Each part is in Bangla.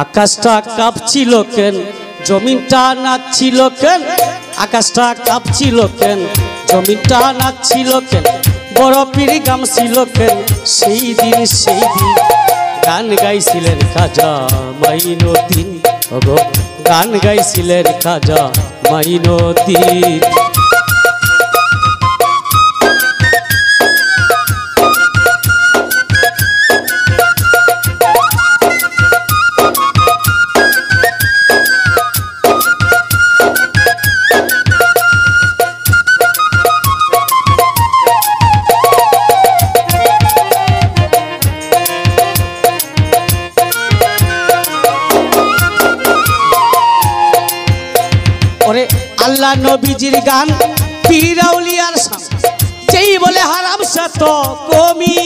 আকাশটা কাঁপছিল কেন, জমিনটা নাচছিল কেন? আকাশটা কাঁপছিল কেন, জমিনটা নাচছিল কেন? বরফের গামছিল কেন? সেই দিন গান গাইছিলেন খাজা মাইনুদ্দিন। ওগো গান গাইছিলেন খাজা মাইনুদ্দিন। ওরে আল্লাহ নবীজির গান পীর আউলিয়ার শান, যেই বলে হারাম সে তো কমি।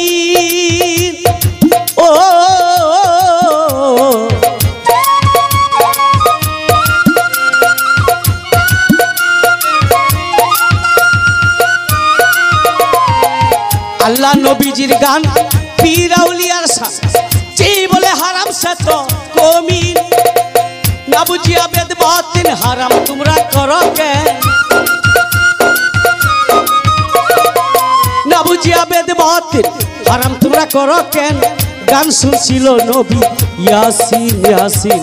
ও আল্লাহ নবীজির গান পীর আউলিয়ার শান, যেই বলে হারাম সে তো কমি। না বুঝিয়া বেদ বাতিল হারাম তোমরা করো কেন? না বুঝিয়া বেদ বাতিল হারাম তোমরা করো কেন? গান শুনছিল নবী ইয়াসিন ইয়াসিন,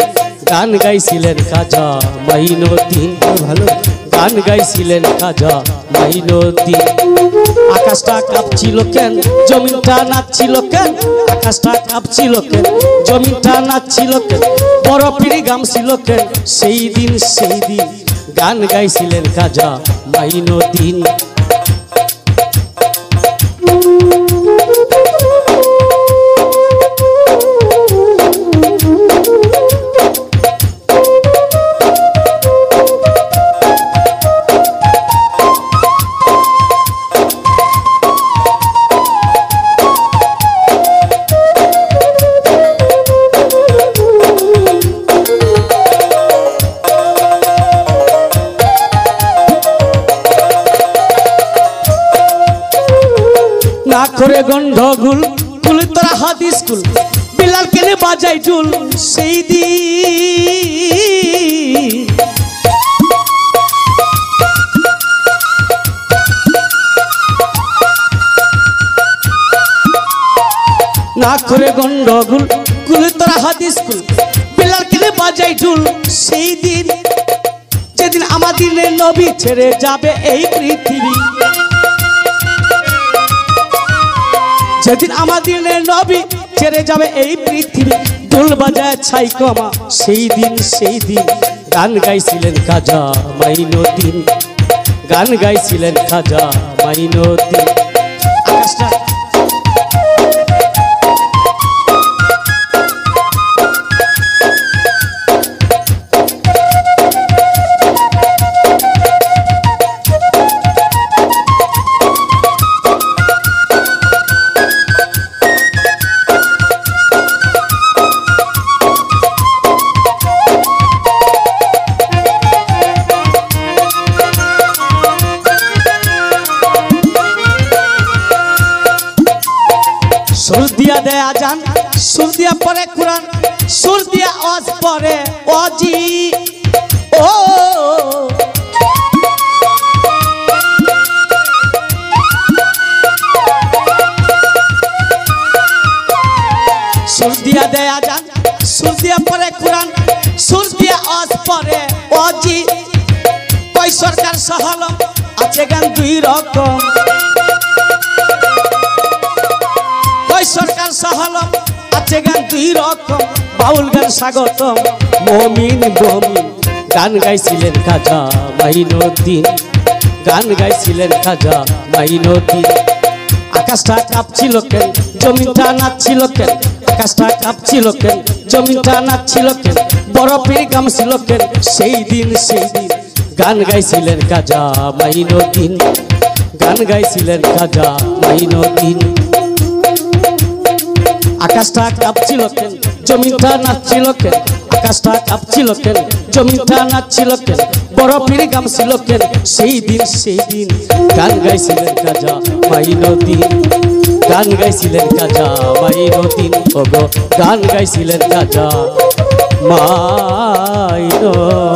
গান গাইছিলেন খাজা মাইনুদ্দিন। ভালো গান গাইছিলেন খাজা মাইনুদ্দিন। আকাশটা কাঁপছিল কেন, জমিনটা নাচছিল কেন? আকাশটা কাঁপছিল কেন, জমিনটা নাচছিল কেন? বরফের গামছিল কেন? সেই দিন গান গাইছিলেন খাজা মাইনুদ্দিন। না করে গন্ডগোল কুল তোরা হাদিস কুল, বিলাল কেনে বাজাই ঢুল সেই দিন। না করে গন্ডগোল কুল তোরা হাদিস কুল, বিলাল কেনে বাজাই ঢুল সেই দিন। যেদিন আমাদের নবী ছেড়ে যাবে এই পৃথিবী, যেদিন আমাদের নবী ছেড়ে যাবে এই পৃথিবী, ঢোল বাজায় ছাই কমা সেই দিন গান গাইছিলেন খাজা মাইনুদ্দিন। গান গাইছিলেন খাজা মাইনুদ্দিন। আকাশটা সুর দিয়া দেয় আজান, সুর দিয়া পরে কুরআন, সুর দিয়া ওয়াজ পরে ওয়াজি। ও সুর দিয়া দেয় আজান, সুর দিয়া পরে কুরআন, সুর দিয়া ওয়াজ পরে ওয়াজি। কই সরকার সহলম আছে গান দুই রকম, সরকার সাহালম আছে গান দুই রকম। বাউল গান স্বাগতম মমিন বমিন, গান গাইছিলেন খাজা মাইনুদ্দিন। গান গাইছিলেন খাজা মাইনুদ্দিন। আকাশটা কাঁপছিল কেন, জমিনটা নাচছিল কেন? আকাশটা কাঁপছিল কেন, জমিনটা নাচছিল কেন? বরফের গামছিল কেন? সেই দিন গান গাইছিলেন খাজা মাইনুদ্দিন। গান গাইছিলেন খাজা মাইনুদ্দিন। আকাশটা কাঁপছিল কেন, জমিনটা নাচছিল কেন? আকাশটা কাঁপছিল কেন, জমিনটা নাচছিল কেন? বরফের গামছিল কেন? সেই দিন গান গাইছিলেন খাজা মাইনুদ্দিন। গান গাইছিলেন খাজা মাইনুদ্দিন। ওগো গান গাইছিলেন খাজা মাইনুদ্দিন।